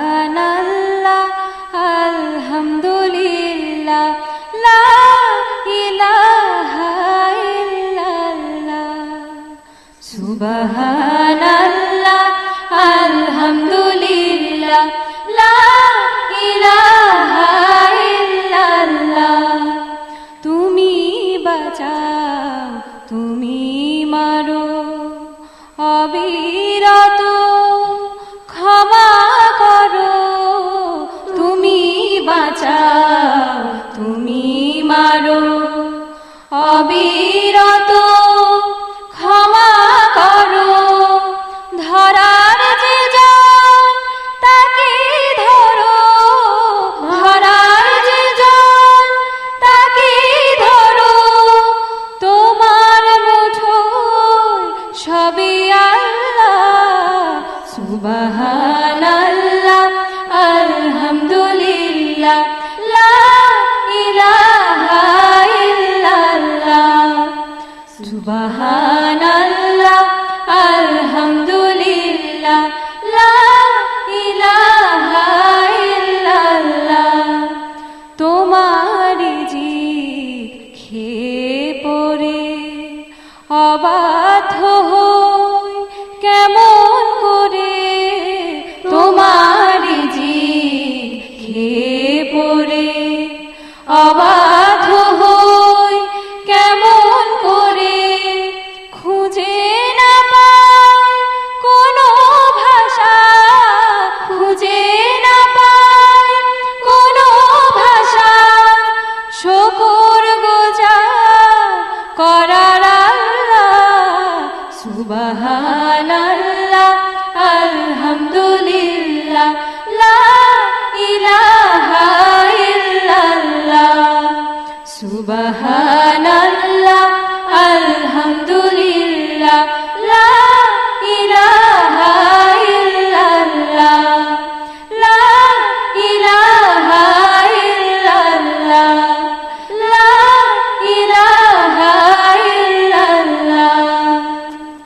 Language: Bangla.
সুবহানাল্লাহ আলহামদুলিল্লাহ লা ইলাহা ইল্লাল্লাহ সুবহানাল্লাহ আলহামদুলিল্লাহ লা ইলাহা ইল্লাল্লাহ তুমি বাঁচাও তুমি মারো অবিরত ক্ষমা করো তুমি বাঁচাও তুমি মারো অবিরত ক্ষমা করো ধরার যে জন তাকে ধরো ধরার যে জন তাকে ধরো তোমার মুঠোয় সবই আল্লাহ সুবহানাল্লাহ আলহামদুলিল্লাহ লা ইলাহা ইল্লাল্লাহ সুবহানাল্লাহ আলহামদুলিল্লাহ